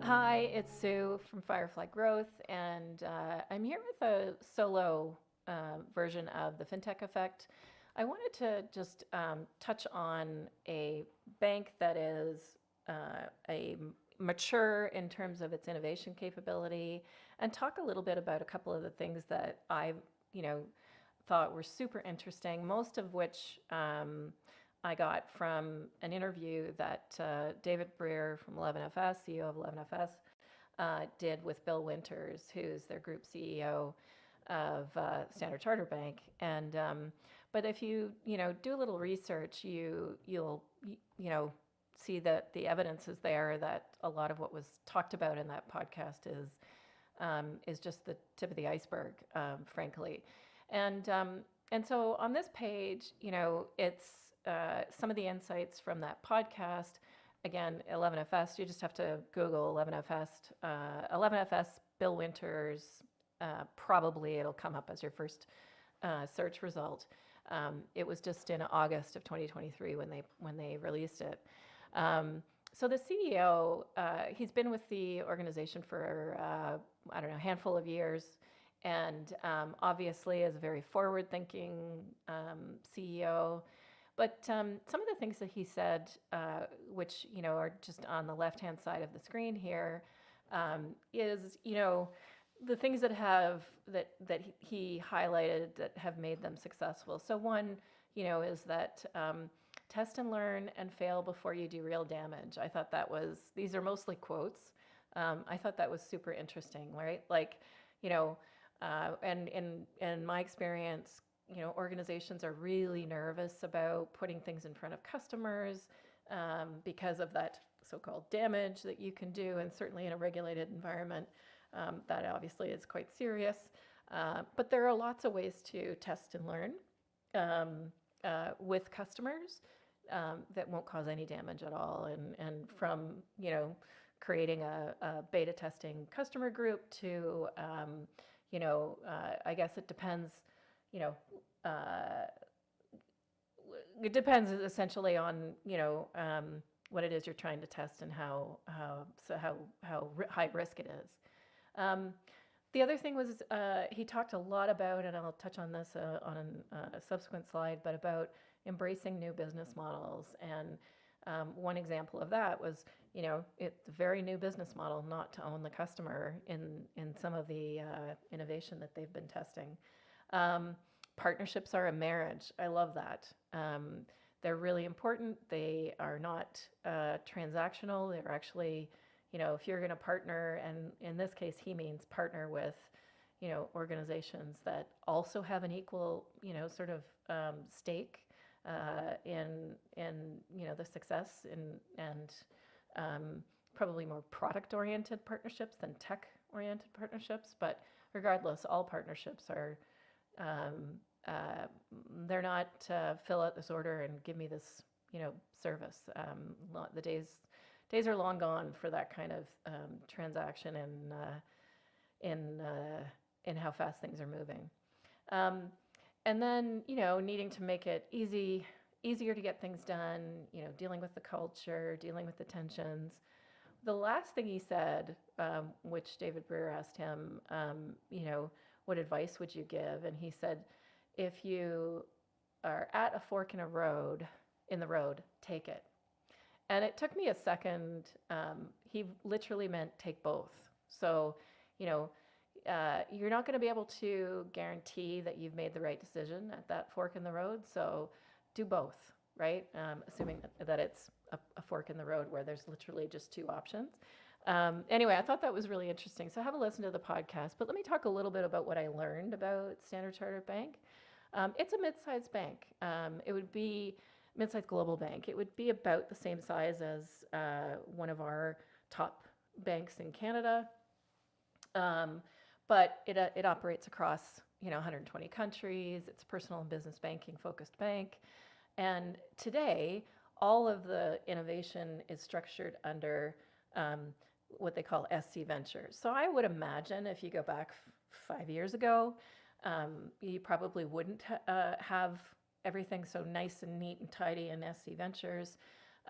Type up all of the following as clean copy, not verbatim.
Hi, it's Sue from Firefly Growth, and I'm here with a solo version of the Fintech Effect. I wanted to just touch on a bank that is a mature in terms of its innovation capability, and talk a little bit about a couple of the things that I, you know, thought were super interesting. Most of which I got from an interview that David Breer from 11FS, CEO of 11FS, did with Bill Winters, who's their group CEO of Standard Chartered Bank. And but if you do a little research, you'll see that the evidence is there that a lot of what was talked about in that podcast is just the tip of the iceberg, frankly. And so on this page, it's some of the insights from that podcast. Again, 11FS, you just have to Google 11FS, Bill Winters. Probably it'll come up as your first search result. It was just in August of 2023 when they released it. So the CEO, he's been with the organization for, I don't know, a handful of years, and obviously is a very forward-thinking CEO. But some of the things that he said, which are just on the left-hand side of the screen here, is the things that he highlighted that have made them successful. So one, is that test and learn and fail before you do real damage. I thought these are mostly quotes. I thought that was super interesting, right? Like, and in my experience, organizations are really nervous about putting things in front of customers because of that so-called damage that you can do, and certainly in a regulated environment, that obviously is quite serious. But there are lots of ways to test and learn with customers that won't cause any damage at all. And from creating a beta testing customer group to I guess it depends. It depends essentially on what it is you're trying to test and how high risk it is. The other thing was he talked a lot about, and I'll touch on this on a subsequent slide, but about embracing new business models. And one example of that was, it's a very new business model not to own the customer in some of the innovation that they've been testing. Partnerships are a marriage. I love that. They're really important. They are not transactional. They're actually, if you're going to partner, and in this case, he means partner with, organizations that also have an equal, sort of stake in the success and probably more product-oriented partnerships than tech-oriented partnerships. But regardless, all partnerships are, they're not fill out this order and give me this, service. The days are long gone for that kind of transaction in how fast things are moving. And then, needing to make it easier to get things done, dealing with the culture, dealing with the tensions. The last thing he said, which David Breer asked him, what advice would you give? And he said, if you are at a fork in the road, take it. And it took me a second. He literally meant take both. So, you're not going to be able to guarantee that you've made the right decision at that fork in the road. So do both, right? Assuming that it's a fork in the road where there's literally just two options. Anyway, I thought that was really interesting. So have a listen to the podcast. But let me talk a little bit about what I learned about Standard Chartered Bank. It's a mid-sized bank. It would be mid-sized global bank. It would be about the same size as one of our top banks in Canada. But it operates across 120 countries. It's a personal and business banking focused bank. And today, all of the innovation is structured under what they call SC Ventures. So I would imagine if you go back 5 years ago, you probably wouldn't have everything so nice and neat and tidy in SC Ventures.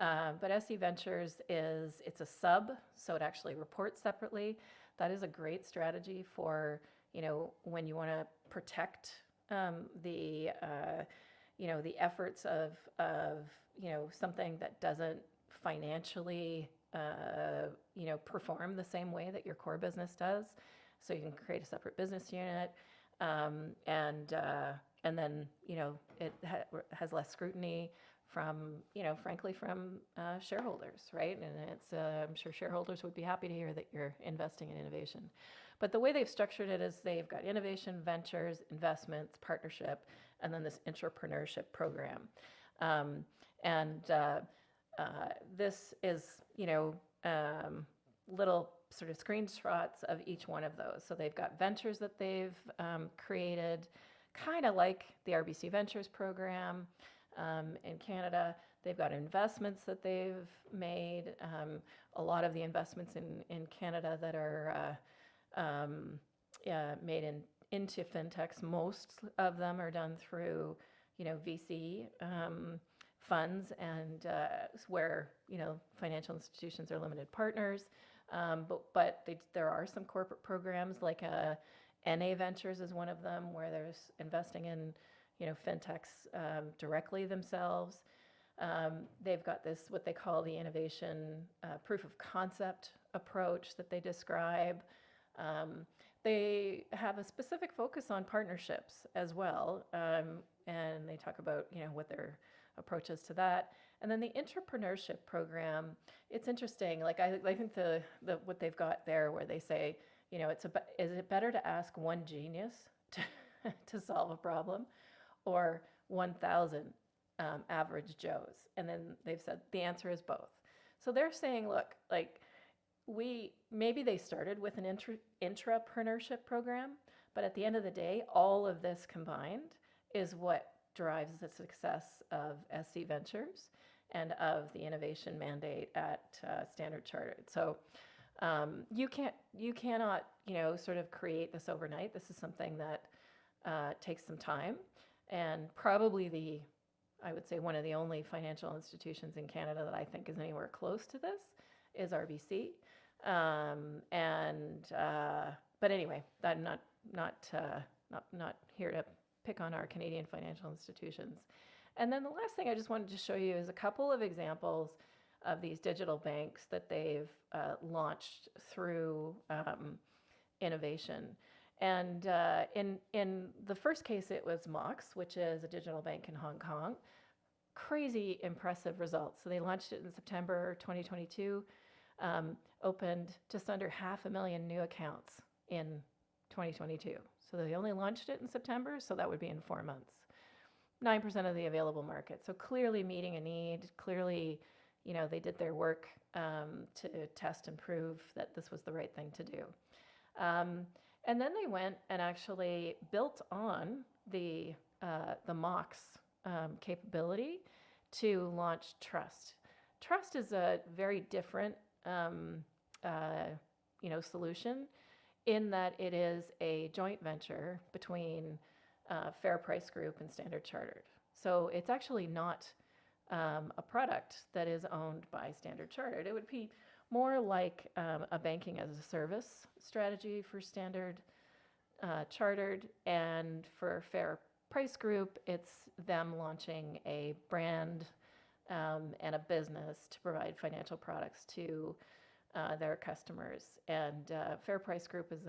But SC Ventures it's a sub, so it actually reports separately. That is a great strategy for, when you want to protect the the efforts of something that doesn't financially perform the same way that your core business does. So you can create a separate business unit, and then it has less scrutiny from frankly from shareholders, right? And it's I'm sure shareholders would be happy to hear that you're investing in innovation. But the way they've structured it is they've got innovation, ventures, investments, partnership, and then this entrepreneurship program. And this is, little sort of screenshots of each one of those. So they've got ventures that they've created, kind of like the RBC Ventures program in Canada. They've got investments that they've made. A lot of the investments in Canada that are made into fintechs, most of them are done through, VC funds, and where financial institutions are limited partners. But there are some corporate programs like NA Ventures is one of them, where there's investing in fintechs directly themselves. They've got this what they call the innovation proof of concept approach that they describe. They have a specific focus on partnerships as well, and they talk about what their approach is to that. And then the entrepreneurship program, it's interesting. Like I think the what they've got there, where they say, is it better to ask one genius to to solve a problem, or 1,000 average Joes? And then they've said the answer is both. So they're saying, look, like maybe they started with an intrapreneurship program, but at the end of the day, all of this combined is what drives the success of SC Ventures and of the innovation mandate at Standard Chartered. So you cannot sort of create this overnight. This is something that takes some time, and probably I would say one of the only financial institutions in Canada that I think is anywhere close to this is RBC. But anyway, I'm not here to pick on our Canadian financial institutions. And then the last thing I just wanted to show you is a couple of examples of these digital banks that they've launched through innovation. And in the first case, it was Mox, which is a digital bank in Hong Kong. Crazy impressive results. So they launched it in September 2022, opened just under 500,000 new accounts in 2022. So they only launched it in September, so that would be in 4 months. 9% of the available market. So clearly meeting a need, clearly, they did their work to test and prove that this was the right thing to do. And then they went and actually built on the Mox capability to launch Trust. Trust is a very different solution, in that it is a joint venture between Fair Price Group and Standard Chartered. So it's actually not a product that is owned by Standard Chartered. It would be more like a banking as a service strategy for Standard Chartered, and for Fair Price Group, it's them launching a brand and a business to provide financial products to their customers. And Fair Price Group is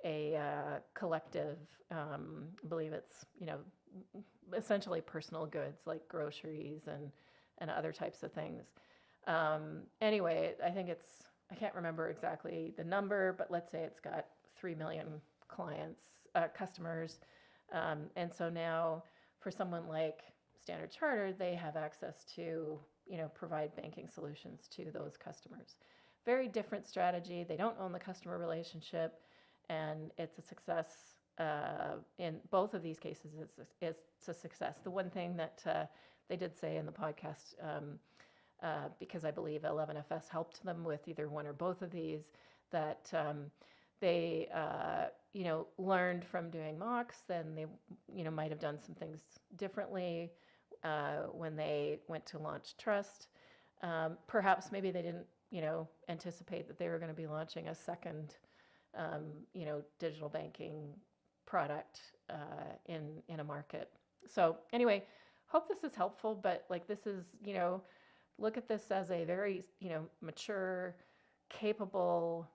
a collective, I believe it's essentially personal goods like groceries and other types of things. Anyway, I think I can't remember exactly the number, but let's say it's got 3 million customers. And so now for someone like Standard Chartered, they have access to, provide banking solutions to those customers. Very different strategy. They don't own the customer relationship, and it's a success. In both of these cases, it's a success. The one thing that they did say in the podcast, because I believe 11FS helped them with either one or both of these, that they learned from doing Mox, then they might have done some things differently when they went to launch Trust. Perhaps maybe they didn't, anticipate that they were going to be launching a second, digital banking product in a market. So anyway, hope this is helpful, but like this is, look at this as a very, mature, capable,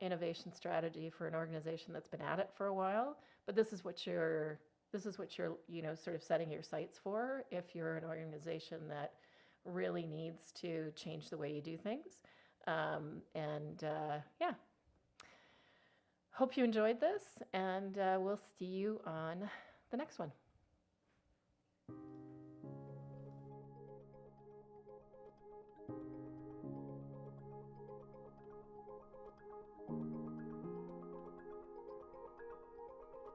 innovation strategy for an organization that's been at it for a while. But this is what you're, sort of setting your sights for if you're an organization that really needs to change the way you do things. Yeah, hope you enjoyed this, and we'll see you on the next one.